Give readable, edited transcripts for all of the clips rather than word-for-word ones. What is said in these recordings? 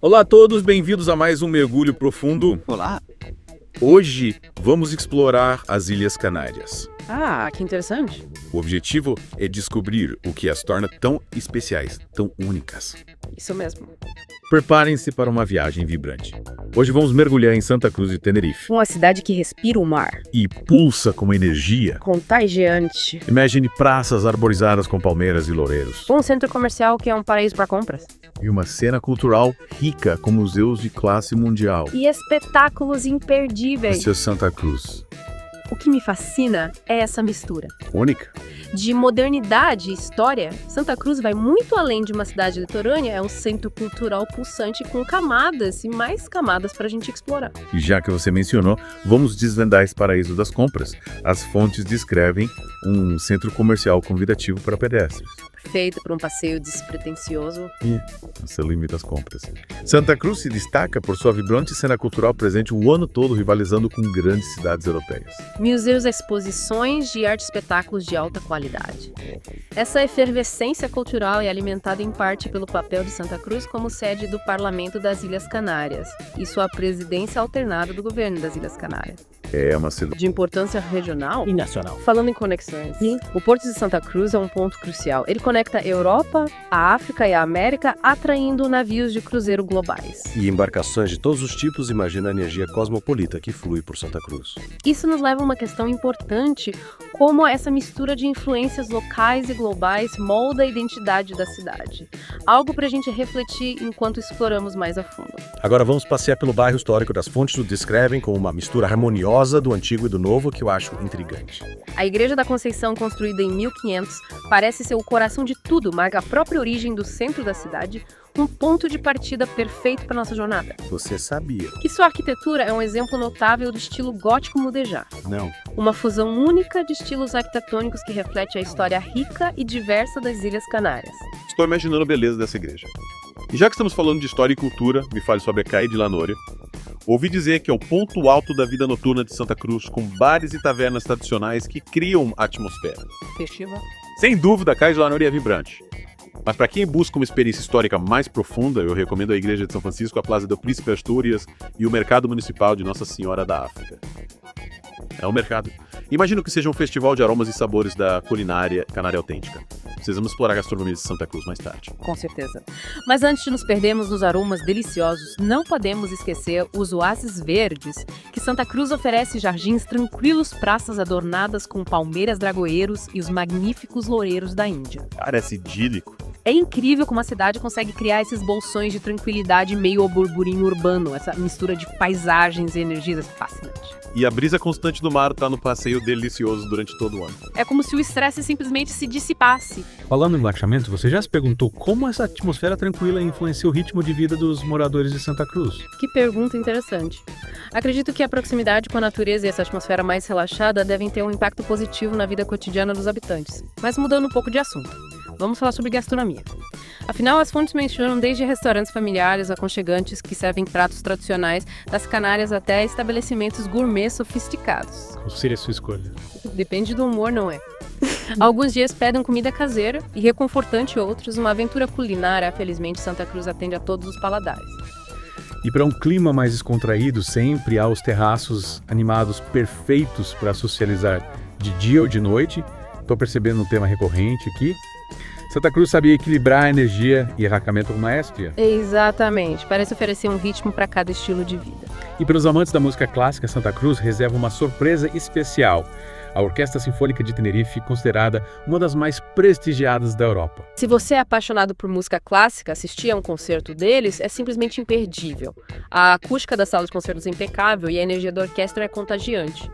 Olá a todos, bem-vindos a mais um mergulho profundo. Olá. Hoje vamos explorar as Ilhas Canárias. Ah, que interessante. O objetivo é descobrir o que as torna tão especiais, tão únicas. Isso mesmo. Preparem-se para uma viagem vibrante. Hoje vamos mergulhar em Santa Cruz de Tenerife. Uma cidade que respira o mar. E pulsa com energia. Contagiante. Imagine praças arborizadas com palmeiras e loureiros. Um centro comercial que é um paraíso para compras. E uma cena cultural rica com museus de classe mundial. E espetáculos imperdíveis. Esse é Santa Cruz. O que me fascina é essa mistura. Única? De modernidade e história, Santa Cruz vai muito além de uma cidade litorânea, é um centro cultural pulsante com camadas e mais camadas para a gente explorar. E já que você mencionou, vamos desvendar esse paraíso das compras. As fontes descrevem um centro comercial convidativo para pedestres. Feito por um passeio despretensioso. E você limita as compras. Santa Cruz se destaca por sua vibrante cena cultural presente o ano todo, rivalizando com grandes cidades europeias. Museus e exposições de arte e espetáculos de alta qualidade. Essa efervescência cultural é alimentada em parte pelo papel de Santa Cruz como sede do Parlamento das Ilhas Canárias e sua presidência alternada do governo das Ilhas Canárias. É uma cidade De importância regional E nacional. Falando em conexões, o Porto de Santa Cruz é um ponto crucial. Ele conecta a Europa, a África e a América, atraindo navios de cruzeiro globais. E embarcações de todos os tipos, imagina a energia cosmopolita que flui por Santa Cruz. Isso nos leva a uma questão importante, como essa mistura de influências locais e globais molda a identidade da cidade. Algo para a gente refletir enquanto exploramos mais a fundo. Agora vamos passear pelo bairro histórico. Das fontes o descrevem como uma mistura harmoniosa do antigo e do novo, que eu acho intrigante. A Igreja da Conceição, construída em 1500, parece ser o coração de tudo, marca a própria origem do centro da cidade, um ponto de partida perfeito para nossa jornada. Você sabia? Que sua arquitetura é um exemplo notável do estilo gótico mudéjar, Não. uma fusão única de estilos arquitetônicos que reflete a história rica e diversa das Ilhas Canárias. Estou imaginando a beleza dessa igreja. E já que estamos falando de história e cultura, me fale sobre a Caí de Lanória. Ouvi dizer que é o ponto alto da vida noturna de Santa Cruz, com bares e tavernas tradicionais que criam atmosfera. Festiva. Sem dúvida, a Caí de Lanória é vibrante. Mas para quem busca uma experiência histórica mais profunda, eu recomendo a Igreja de São Francisco, a Plaza do Príncipe Astúrias e o Mercado Municipal de Nossa Senhora da África. É um mercado. Imagino que seja um festival de aromas e sabores da culinária canária autêntica. Precisamos explorar a gastronomia de Santa Cruz mais tarde. Com certeza. Mas antes de nos perdermos nos aromas deliciosos, não podemos esquecer os oásis verdes, que Santa Cruz oferece jardins tranquilos, praças adornadas com palmeiras dragoeiros e os magníficos loureiros da Índia. Parece idílico. É incrível como a cidade consegue criar esses bolsões de tranquilidade meio ao burburinho urbano, essa mistura de paisagens e energias fascinante. E a brisa constante do mar tá no passeio delicioso durante todo o ano. É como se o estresse simplesmente se dissipasse. Falando em relaxamento, você já se perguntou como essa atmosfera tranquila influencia o ritmo de vida dos moradores de Santa Cruz? Que pergunta interessante. Acredito que a proximidade com a natureza e essa atmosfera mais relaxada devem ter um impacto positivo na vida cotidiana dos habitantes. Mas mudando um pouco de assunto, vamos falar sobre gastronomia. Afinal, as fontes mencionam desde restaurantes familiares aconchegantes que servem pratos tradicionais das Canárias até estabelecimentos gourmet sofisticados. Qual seria a sua escolha? Depende do humor, não é? Alguns dias pedem comida caseira e reconfortante outros, uma aventura culinária. Felizmente, Santa Cruz atende a todos os paladares. E para um clima mais descontraído, sempre há os terraços animados perfeitos para socializar de dia ou de noite. Estou percebendo um tema recorrente aqui. Santa Cruz sabia equilibrar a energia e arracamento com maestria. Exatamente, parece oferecer um ritmo para cada estilo de vida. E para os amantes da música clássica, Santa Cruz reserva uma surpresa especial. A Orquestra Sinfônica de Tenerife, considerada uma das mais prestigiadas da Europa. Se você é apaixonado por música clássica, assistir a um concerto deles é simplesmente imperdível. A acústica da sala de concertos é impecável e a energia da orquestra é contagiante.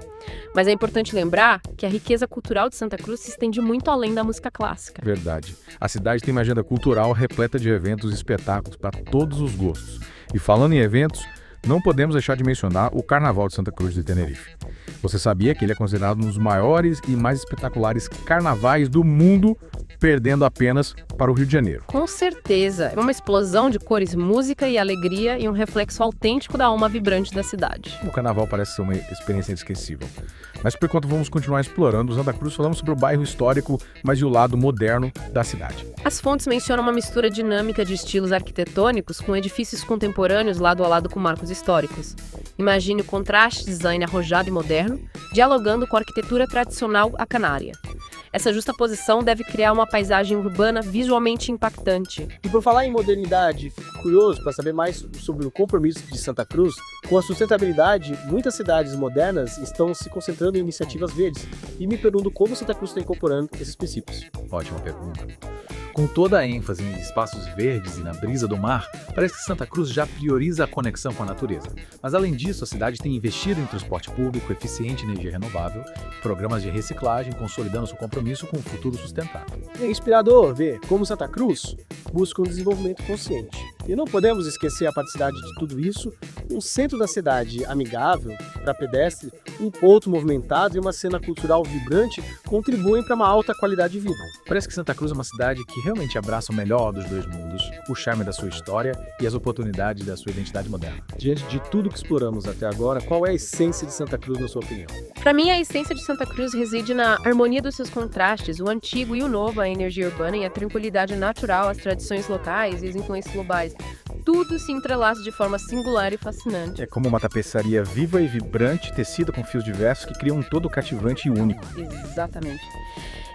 Mas é importante lembrar que a riqueza cultural de Santa Cruz se estende muito além da música clássica. Verdade. A cidade tem uma agenda cultural repleta de eventos e espetáculos para todos os gostos. E falando em eventos, não podemos deixar de mencionar o Carnaval de Santa Cruz de Tenerife. Você sabia que ele é considerado um dos maiores e mais espetaculares carnavais do mundo perdendo apenas para o Rio de Janeiro. Com certeza, é uma explosão de cores, música e alegria e um reflexo autêntico da alma vibrante da cidade. O carnaval parece ser uma experiência inesquecível. Mas por enquanto vamos continuar explorando o Santa Cruz, falamos sobre o bairro histórico, mas e o lado moderno da cidade. As fontes mencionam uma mistura dinâmica de estilos arquitetônicos com edifícios contemporâneos lado a lado com marcos históricos. Imagine o contraste design arrojado e moderno, dialogando com a arquitetura tradicional canária. Essa justaposição deve criar uma paisagem urbana visualmente impactante. E por falar em modernidade, fico curioso para saber mais sobre o compromisso de Santa Cruz com a sustentabilidade. Muitas cidades modernas estão se concentrando em iniciativas verdes e me pergunto como Santa Cruz está incorporando esses princípios. Ótima pergunta. Com toda a ênfase em espaços verdes e na brisa do mar, parece que Santa Cruz já prioriza a conexão com a natureza. Mas além disso, a cidade tem investido em transporte público, eficiente em energia renovável, programas de reciclagem, consolidando seu compromisso com um futuro sustentável. É inspirador ver como Santa Cruz busca um desenvolvimento consciente. E não podemos esquecer a praticidade de tudo isso, um centro da cidade amigável para pedestres, um ponto movimentado e uma cena cultural vibrante contribuem para uma alta qualidade de vida. Parece que Santa Cruz é uma cidade que realmente abraça o melhor dos dois mundos, o charme da sua história e as oportunidades da sua identidade moderna. Diante de tudo que exploramos até agora, qual é a essência de Santa Cruz na sua opinião? Para mim, a essência de Santa Cruz reside na harmonia dos seus contrastes, o antigo e o novo, a energia urbana e a tranquilidade natural, as tradições locais e as influências globais. Tudo se entrelaça de forma singular e fascinante. É como uma tapeçaria viva e vibrante, tecida com fios diversos que criam um todo cativante e único. Exatamente.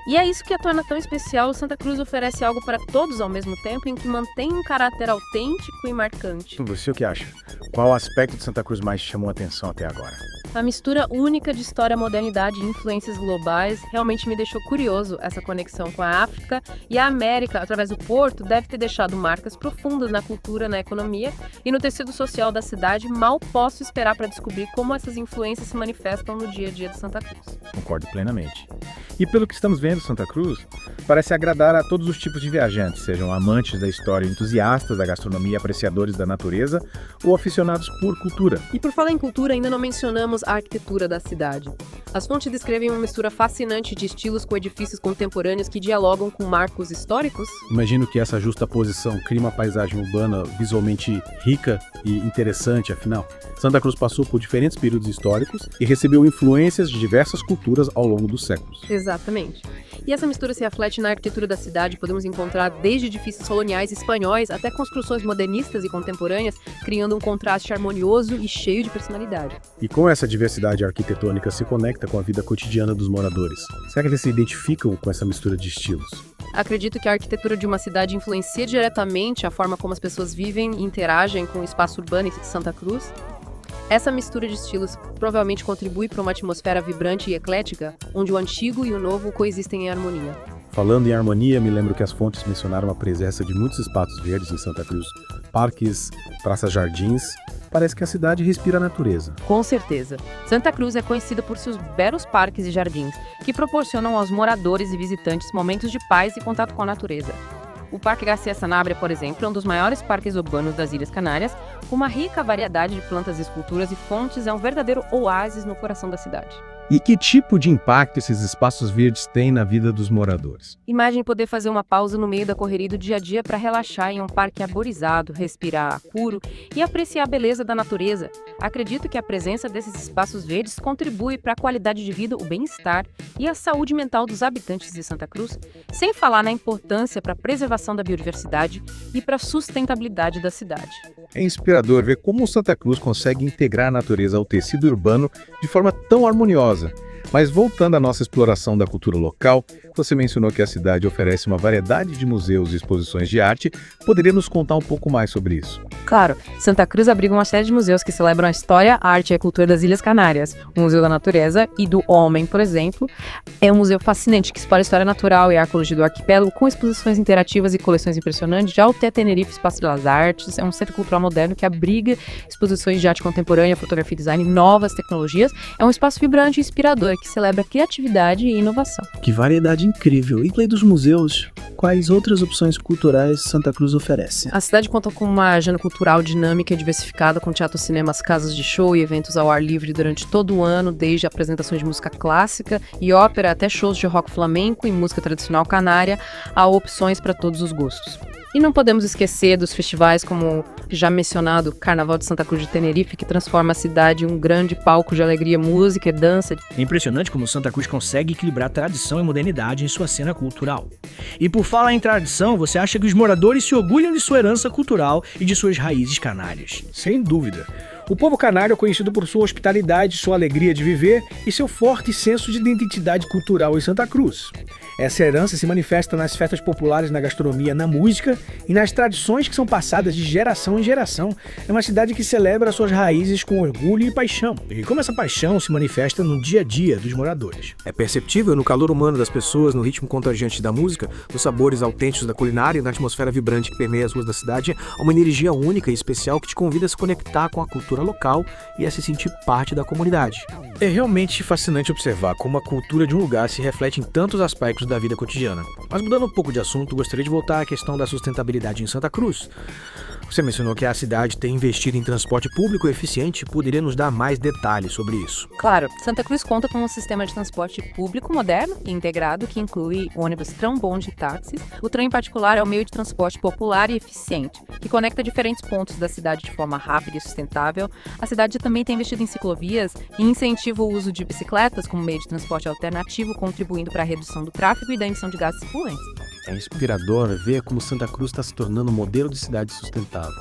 E é isso que a torna tão especial. Santa Cruz oferece algo para todos ao mesmo tempo, em que mantém um caráter autêntico e marcante. Você o que acha? Qual aspecto de Santa Cruz mais chamou a atenção até agora? A mistura única de história, modernidade e influências globais realmente me deixou curioso. Essa conexão com a África e a América, através do porto, deve ter deixado marcas profundas na cultura, na economia e no tecido social da cidade. Mal posso esperar para descobrir como essas influências se manifestam no dia a dia de Santa Cruz. Concordo plenamente. E pelo que estamos vendo, Santa Cruz parece agradar a todos os tipos de viajantes, sejam amantes da história, entusiastas da gastronomia, apreciadores da natureza ou aficionados por cultura. E por falar em cultura, ainda não mencionamos a arquitetura da cidade. As fontes descrevem uma mistura fascinante de estilos com edifícios contemporâneos que dialogam com marcos históricos. Imagino que essa justaposição cria uma paisagem urbana visualmente rica e interessante, afinal. Santa Cruz passou por diferentes períodos históricos e recebeu influências de diversas culturas ao longo dos séculos. Exatamente. E essa mistura se reflete na arquitetura da cidade. Podemos encontrar desde edifícios coloniais espanhóis até construções modernistas e contemporâneas, criando um contraste harmonioso e cheio de personalidade. E como essa diversidade arquitetônica se conecta com a vida cotidiana dos moradores? Será que eles se identificam com essa mistura de estilos? Acredito que a arquitetura de uma cidade influencia diretamente a forma como as pessoas vivem e interagem com o espaço urbano de Santa Cruz. Essa mistura de estilos provavelmente contribui para uma atmosfera vibrante e eclética, onde o antigo e o novo coexistem em harmonia. Falando em harmonia, me lembro que as fontes mencionaram a presença de muitos espaços verdes em Santa Cruz, parques, praças, jardins. Parece que a cidade respira a natureza. Com certeza. Santa Cruz é conhecida por seus belos parques e jardins, que proporcionam aos moradores e visitantes momentos de paz e contato com a natureza. O Parque Garcia Sanabria, por exemplo, é um dos maiores parques urbanos das Ilhas Canárias, com uma rica variedade de plantas, esculturas e fontes, é um verdadeiro oásis no coração da cidade. E que tipo de impacto esses espaços verdes têm na vida dos moradores? Imagine poder fazer uma pausa no meio da correria do dia a dia para relaxar em um parque arborizado, respirar puro e apreciar a beleza da natureza. Acredito que a presença desses espaços verdes contribui para a qualidade de vida, o bem-estar e a saúde mental dos habitantes de Santa Cruz, sem falar na importância para a preservação da biodiversidade e para a sustentabilidade da cidade. É inspirador ver como o Santa Cruz consegue integrar a natureza ao tecido urbano de forma tão harmoniosa. Mas voltando à nossa exploração da cultura local, você mencionou que a cidade oferece uma variedade de museus e exposições de arte. Poderia nos contar um pouco mais sobre isso? Claro, Santa Cruz abriga uma série de museus que celebram a história, a arte e a cultura das Ilhas Canárias. O Museu da Natureza e do Homem, por exemplo, é um museu fascinante que explora a história natural e a arqueologia do arquipélago com exposições interativas e coleções impressionantes. Já o Tenerife Espaço das Artes é um centro cultural moderno que abriga exposições de arte contemporânea, fotografia e design, novas tecnologias. É um espaço vibrante e inspirador que celebra criatividade e inovação. Que variedade incrível! E além dos museus, quais outras opções culturais Santa Cruz oferece? A cidade conta com uma agenda cultural dinâmica e diversificada, com teatro, cinemas, casas de show e eventos ao ar livre durante todo o ano, desde apresentações de música clássica e ópera até shows de rock flamenco e música tradicional canária, há opções para todos os gostos. E não podemos esquecer dos festivais como já mencionado Carnaval de Santa Cruz de Tenerife, que transforma a cidade em um grande palco de alegria, música e dança. É impressionante como Santa Cruz consegue equilibrar tradição e modernidade em sua cena cultural. E por falar em tradição, você acha que os moradores se orgulham de sua herança cultural e de suas raízes canárias? Sem dúvida. O povo canário é conhecido por sua hospitalidade, sua alegria de viver e seu forte senso de identidade cultural em Santa Cruz. Essa herança se manifesta nas festas populares, na gastronomia, na música e nas tradições que são passadas de geração em geração. É uma cidade que celebra suas raízes com orgulho e paixão. E como essa paixão se manifesta no dia a dia dos moradores. É perceptível no calor humano das pessoas, no ritmo contagiante da música, nos sabores autênticos da culinária e na atmosfera vibrante que permeia as ruas da cidade, há uma energia única e especial que te convida a se conectar com a cultura local e a se sentir parte da comunidade. É realmente fascinante observar como a cultura de um lugar se reflete em tantos aspectos da vida cotidiana. Mas mudando um pouco de assunto, gostaria de voltar à questão da sustentabilidade em Santa Cruz. Você mencionou que a cidade tem investido em transporte público eficiente. Poderia nos dar mais detalhes sobre isso? Claro, Santa Cruz conta com um sistema de transporte público moderno e integrado que inclui ônibus, trambonde e táxis. O trem em particular é o meio de transporte popular e eficiente, que conecta diferentes pontos da cidade de forma rápida e sustentável. A cidade também tem investido em ciclovias e incentiva o uso de bicicletas como meio de transporte alternativo, contribuindo para a redução do tráfego e da emissão de gases poluentes. É inspirador ver como Santa Cruz está se tornando um modelo de cidade sustentável,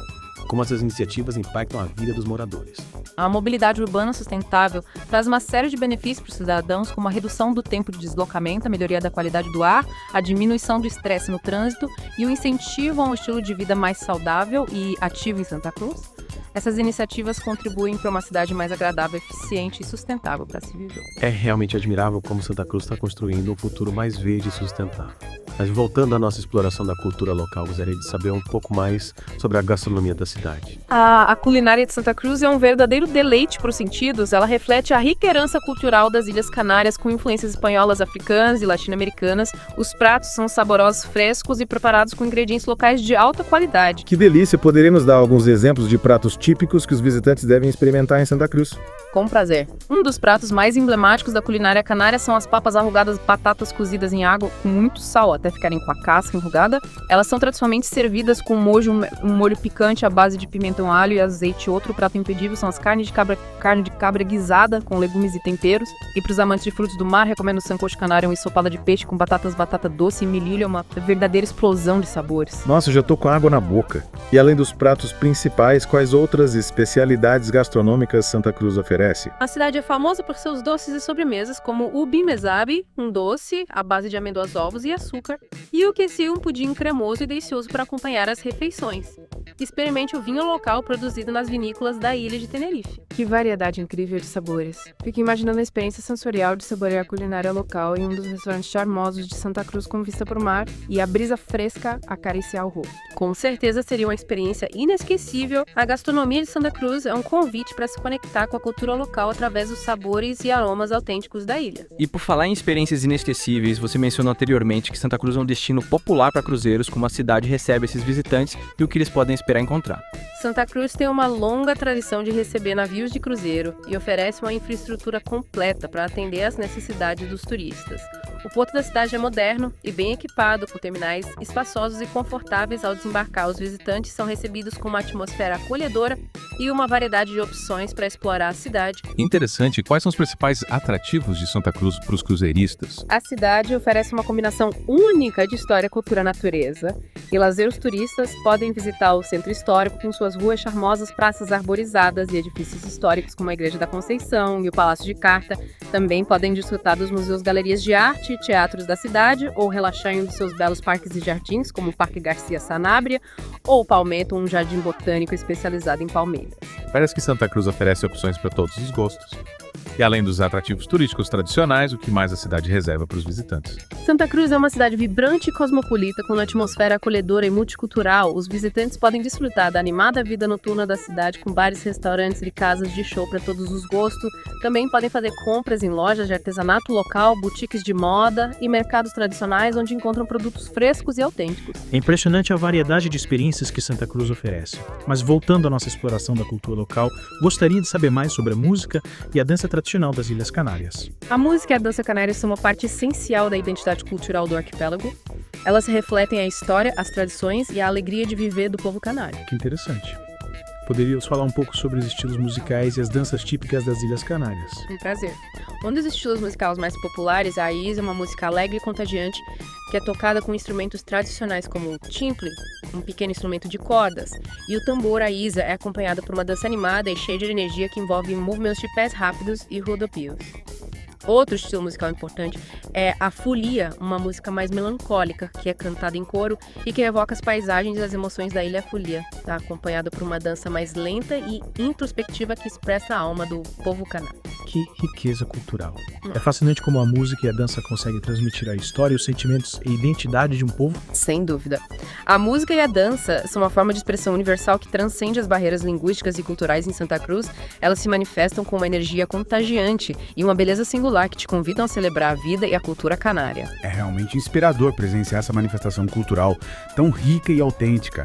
como essas iniciativas impactam a vida dos moradores. A mobilidade urbana sustentável traz uma série de benefícios para os cidadãos, como a redução do tempo de deslocamento, a melhoria da qualidade do ar, a diminuição do estresse no trânsito e o incentivo a um estilo de vida mais saudável e ativo em Santa Cruz. Essas iniciativas contribuem para uma cidade mais agradável, eficiente e sustentável para se viver. É realmente admirável como Santa Cruz está construindo um futuro mais verde e sustentável. Mas voltando à nossa exploração da cultura local, gostaria de saber um pouco mais sobre a gastronomia da cidade. A culinária de Santa Cruz é um verdadeiro deleite para os sentidos. Ela reflete a rica herança cultural das Ilhas Canárias, com influências espanholas, africanas e latino-americanas. Os pratos são saborosos, frescos e preparados com ingredientes locais de alta qualidade. Que delícia! Poderia nos dar alguns exemplos de pratos típicos que os visitantes devem experimentar em Santa Cruz? Com prazer. Um dos pratos mais emblemáticos da culinária canária são as papas arrugadas, batatas cozidas em água com muito sal, até ficarem com a casca enrugada. Elas são tradicionalmente servidas com um molho picante à base de pimentão, alho e azeite. Outro prato imperdível são as carne de cabra guisada com legumes e temperos. E para os amantes de frutos do mar, recomendo o sancocho canário, uma ensopada de peixe com batata doce e milho, é uma verdadeira explosão de sabores. Nossa, já tô com água na boca. E além dos pratos principais, quais outras especialidades gastronômicas Santa Cruz oferece? A cidade é famosa por seus doces e sobremesas, como o bimezabi, um doce à base de amêndoas, ovos e açúcar, e o queci, um pudim cremoso e delicioso para acompanhar as refeições. Experimente o vinho local produzido nas vinícolas da ilha de Tenerife. Que variedade incrível de sabores. Fico imaginando a experiência sensorial de saborear a culinária local em um dos restaurantes charmosos de Santa Cruz com vista para o mar e a brisa fresca acariciar o rosto. Com certeza seria uma experiência inesquecível. A gastronomia de Santa Cruz é um convite para se conectar com a cultura local através dos sabores e aromas autênticos da ilha. E por falar em experiências inesquecíveis, você mencionou anteriormente que Santa Cruz é um destino popular para cruzeiros, como a cidade recebe esses visitantes e o que eles podem esperar encontrar. Santa Cruz tem uma longa tradição de receber navios de cruzeiro e oferece uma infraestrutura completa para atender às necessidades dos turistas. O porto da cidade é moderno e bem equipado, com terminais espaçosos e confortáveis. Ao desembarcar, os visitantes são recebidos com uma atmosfera acolhedora e uma variedade de opções para explorar a cidade. Interessante, quais são os principais atrativos de Santa Cruz para os cruzeiristas? A cidade oferece uma combinação única de história, cultura e natureza. E lazer, os turistas podem visitar o centro histórico com suas ruas charmosas, praças arborizadas e edifícios históricos como a Igreja da Conceição e o Palácio de Carta. Também podem desfrutar dos museus, galerias de arte e teatros da cidade, ou relaxar em um dos seus belos parques e jardins, como o Parque Garcia Sanabria ou o Palmetto, um jardim botânico especializado em palmeiras. Parece que Santa Cruz oferece opções para todos os gostos. E além dos atrativos turísticos tradicionais, o que mais a cidade reserva para os visitantes? Santa Cruz é uma cidade vibrante e cosmopolita, com uma atmosfera acolhedora e multicultural. Os visitantes podem desfrutar da animada vida noturna da cidade, com bares, restaurantes e casas de show para todos os gostos. Também podem fazer compras em lojas de artesanato local, boutiques de moda e mercados tradicionais, onde encontram produtos frescos e autênticos. É impressionante a variedade de experiências que Santa Cruz oferece. Mas voltando à nossa exploração da cultura local, gostaria de saber mais sobre a música e a dança tradicional das Ilhas Canárias. A música e a dança canária são uma parte essencial da identidade cultural do arquipélago. Elas refletem a história, as tradições e a alegria de viver do povo canário. Que interessante. Poderíamos falar um pouco sobre os estilos musicais e as danças típicas das Ilhas Canárias. Um prazer. Um dos estilos musicais mais populares é a Isa, uma música alegre e contagiante que é tocada com instrumentos tradicionais como o timple, um pequeno instrumento de cordas, e o tambor, a Isa, é acompanhada por uma dança animada e cheia de energia que envolve movimentos de pés rápidos e rodopios. Outro estilo musical importante é a folia, uma música mais melancólica, que é cantada em coro e que evoca as paisagens e as emoções da Ilha Folia, tá? Acompanhada por uma dança mais lenta e introspectiva que expressa a alma do povo canário. Que riqueza cultural. É fascinante como a música e a dança conseguem transmitir a história, os sentimentos e identidade de um povo. Sem dúvida. A música e a dança são uma forma de expressão universal que transcende as barreiras linguísticas e culturais em Santa Cruz. Elas se manifestam com uma energia contagiante e uma beleza singular que te convidam a celebrar a vida e a cultura canária. É realmente inspirador presenciar essa manifestação cultural tão rica e autêntica.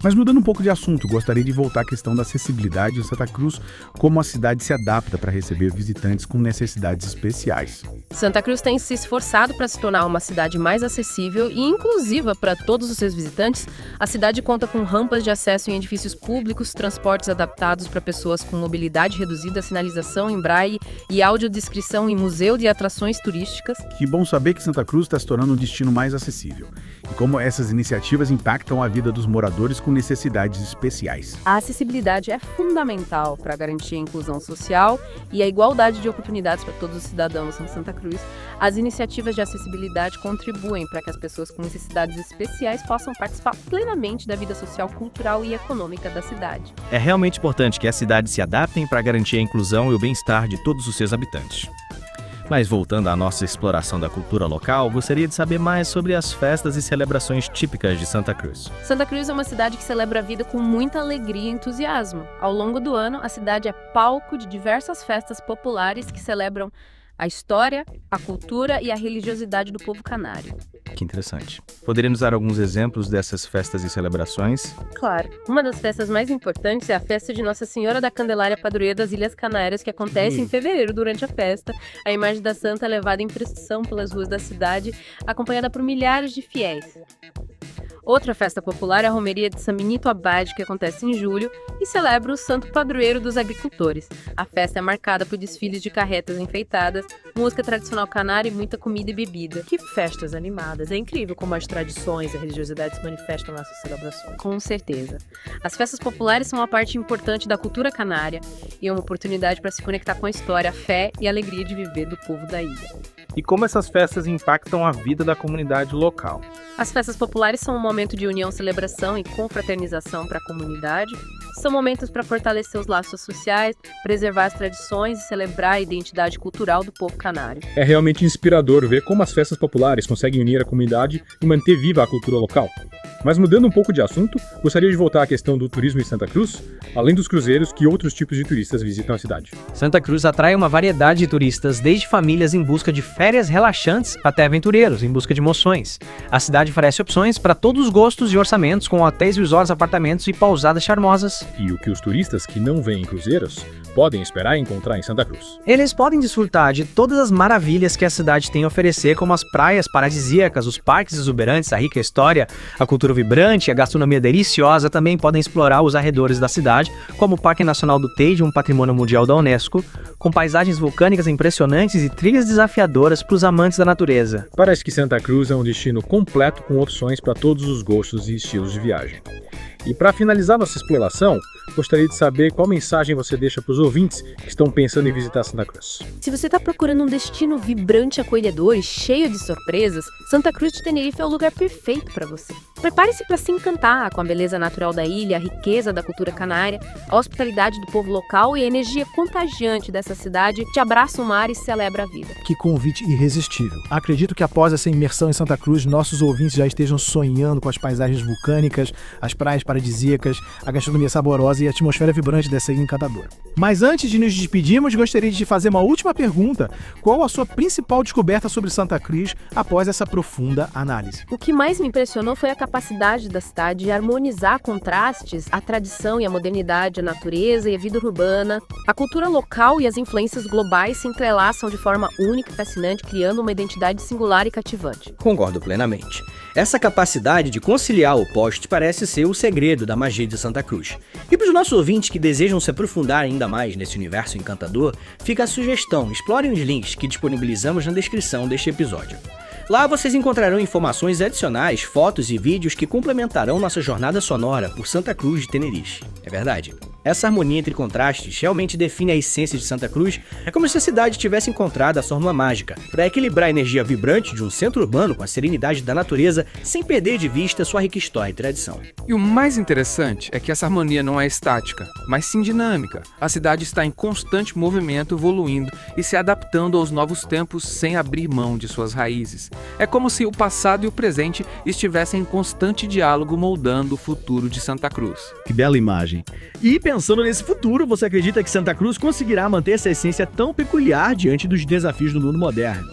Mas mudando um pouco de assunto, gostaria de voltar à questão da acessibilidade em Santa Cruz, como a cidade se adapta para receber visitantes com necessidades especiais. Santa Cruz tem se esforçado para se tornar uma cidade mais acessível e inclusiva para todos os seus visitantes. A cidade conta com rampas de acesso em edifícios públicos, transportes adaptados para pessoas com mobilidade reduzida, sinalização em braille e audiodescrição em museu de atrações turísticas. Que bom saber que Santa Cruz está se tornando um destino mais acessível. E como essas iniciativas impactam a vida dos moradores com necessidades especiais. A acessibilidade é fundamental para garantir a inclusão social e a igualdade de oportunidades para todos os cidadãos em Santa Cruz. As iniciativas de acessibilidade contribuem para que as pessoas com necessidades especiais possam participar plenamente da vida social, cultural e econômica da cidade. É realmente importante que as cidades se adaptem para garantir a inclusão e o bem-estar de todos os seus habitantes. Mas voltando à nossa exploração da cultura local, gostaria de saber mais sobre as festas e celebrações típicas de Santa Cruz. Santa Cruz é uma cidade que celebra a vida com muita alegria e entusiasmo. Ao longo do ano, a cidade é palco de diversas festas populares que celebram a história, a cultura e a religiosidade do povo canário. Que interessante. Poderia nos dar alguns exemplos dessas festas e celebrações? Claro. Uma das festas mais importantes é a festa de Nossa Senhora da Candelária Padroeira das Ilhas Canárias, que acontece em fevereiro. Durante a festa, a imagem da santa é levada em procissão pelas ruas da cidade, acompanhada por milhares de fiéis. Outra festa popular é a Romeria de São Benito Abade, que acontece em julho e celebra o santo padroeiro dos agricultores. A festa é marcada por desfiles de carretas enfeitadas, música tradicional canária e muita comida e bebida. Que festas animadas! É incrível como as tradições e a religiosidade se manifestam nessas celebrações. Com certeza. As festas populares são uma parte importante da cultura canária e é uma oportunidade para se conectar com a história, a fé e a alegria de viver do povo da ilha. E como essas festas impactam a vida da comunidade local? As festas populares são um momento de união, celebração e confraternização para a comunidade. São momentos para fortalecer os laços sociais, preservar as tradições e celebrar a identidade cultural do povo canário. É realmente inspirador ver como as festas populares conseguem unir a comunidade e manter viva a cultura local. Mas mudando um pouco de assunto, gostaria de voltar à questão do turismo em Santa Cruz, além dos cruzeiros, que outros tipos de turistas visitam a cidade. Santa Cruz atrai uma variedade de turistas, desde famílias em busca de férias relaxantes até aventureiros em busca de emoções. A cidade oferece opções para todos os gostos e orçamentos, com hotéis, resorts, apartamentos e pousadas charmosas. E o que os turistas que não vêm em cruzeiros podem esperar encontrar em Santa Cruz. Eles podem desfrutar de todas as maravilhas que a cidade tem a oferecer, como as praias paradisíacas, os parques exuberantes, a rica história, a cultura vibrante, a gastronomia deliciosa. Também podem explorar os arredores da cidade, como o Parque Nacional do Teide, um patrimônio mundial da Unesco, com paisagens vulcânicas impressionantes e trilhas desafiadoras para os amantes da natureza. Parece que Santa Cruz é um destino completo com opções para todos os gostos e estilos de viagem. E para finalizar nossa exploração, gostaria de saber qual mensagem você deixa para os ouvintes que estão pensando em visitar Santa Cruz. Se você está procurando um destino vibrante, acolhedor e cheio de surpresas, Santa Cruz de Tenerife é o lugar perfeito para você. Prepare-se para se encantar com a beleza natural da ilha, a riqueza da cultura canária, a hospitalidade do povo local e a energia contagiante dessa cidade que te abraça o mar e celebra a vida. Que convite irresistível. Acredito que após essa imersão em Santa Cruz, nossos ouvintes já estejam sonhando com as paisagens vulcânicas, as praias paradisíacas, a gastronomia saborosa e a atmosfera vibrante dessa ilha encantadora. Mas antes de nos despedirmos, gostaria de te fazer uma última pergunta. Qual a sua principal descoberta sobre Santa Cruz após essa profunda análise? O que mais me impressionou foi a capacidade da cidade de harmonizar contrastes, a tradição e a modernidade, a natureza e a vida urbana. A cultura local e as influências globais se entrelaçam de forma única e fascinante, criando uma identidade singular e cativante. Concordo plenamente. Essa capacidade de conciliar opostos parece ser o segredo da magia de Santa Cruz. E para os nossos ouvintes que desejam se aprofundar ainda mais nesse universo encantador, fica a sugestão: explorem os links que disponibilizamos na descrição deste episódio. Lá vocês encontrarão informações adicionais, fotos e vídeos que complementarão nossa jornada sonora por Santa Cruz de Tenerife. É verdade. Essa harmonia entre contrastes realmente define a essência de Santa Cruz. É como se a cidade tivesse encontrado a fórmula mágica para equilibrar a energia vibrante de um centro urbano com a serenidade da natureza, sem perder de vista sua rica história e tradição. E o mais interessante é que essa harmonia não é estática, mas sim dinâmica. A cidade está em constante movimento, evoluindo e se adaptando aos novos tempos sem abrir mão de suas raízes. É como se o passado e o presente estivessem em constante diálogo, moldando o futuro de Santa Cruz. Que bela imagem! E pensando nesse futuro, você acredita que Santa Cruz conseguirá manter essa essência tão peculiar diante dos desafios do mundo moderno?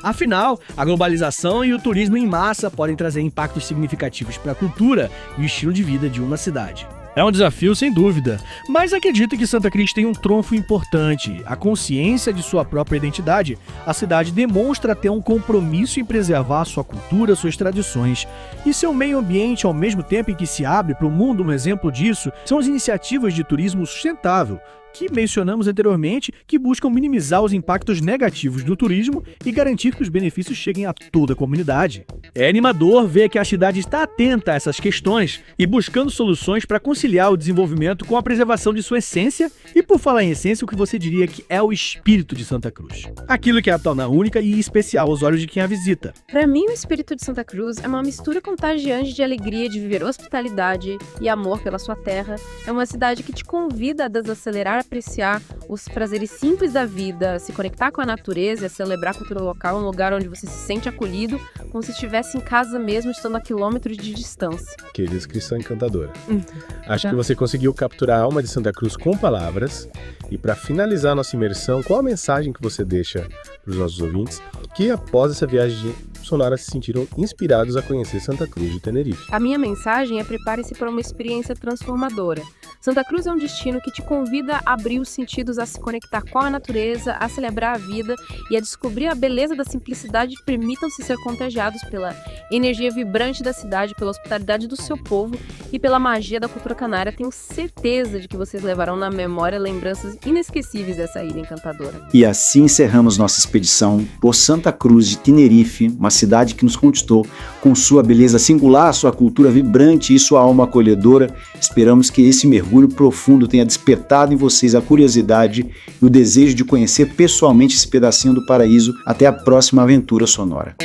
Afinal, a globalização e o turismo em massa podem trazer impactos significativos para a cultura e o estilo de vida de uma cidade. É um desafio, sem dúvida, mas acredito que Santa Cruz tem um trunfo importante: a consciência de sua própria identidade. A cidade demonstra ter um compromisso em preservar sua cultura, suas tradições e seu meio ambiente, ao mesmo tempo em que se abre para o mundo. Um exemplo disso são as iniciativas de turismo sustentável, que mencionamos anteriormente, que buscam minimizar os impactos negativos do turismo e garantir que os benefícios cheguem a toda a comunidade. É animador ver que a cidade está atenta a essas questões e buscando soluções para conciliar o desenvolvimento com a preservação de sua essência. E por falar em essência, o que você diria que é o espírito de Santa Cruz? Aquilo que a torna única e especial aos olhos de quem a visita. Para mim, o espírito de Santa Cruz é uma mistura contagiante de alegria de viver hospitalidade e amor pela sua terra. É uma cidade que te convida a desacelerar, apreciar os prazeres simples da vida, se conectar com a natureza e a celebrar a cultura local, um lugar onde você se sente acolhido, como se estivesse em casa mesmo, estando a quilômetros de distância. Que descrição encantadora. Acho que você conseguiu capturar a alma de Santa Cruz com palavras. E para finalizar nossa imersão, qual a mensagem que você deixa para os nossos ouvintes que após essa viagem sonora se sentiram inspirados a conhecer Santa Cruz de Tenerife? A minha mensagem é: prepare-se para uma experiência transformadora. Santa Cruz é um destino que te convida a abrir os sentidos, a se conectar com a natureza, a celebrar a vida e a descobrir a beleza da simplicidade. Permitam-se ser contagiados pela energia vibrante da cidade, pela hospitalidade do seu povo e pela magia da cultura canária. Tenho certeza de que vocês levarão na memória lembranças inesquecíveis dessa ilha encantadora. E assim encerramos nossa expedição por Santa Cruz de Tenerife, uma cidade que nos conquistou com sua beleza singular, sua cultura vibrante e sua alma acolhedora. Esperamos que esse mergulho profundo tenha despertado em vocês a curiosidade e o desejo de conhecer pessoalmente esse pedacinho do paraíso. Até a próxima aventura sonora.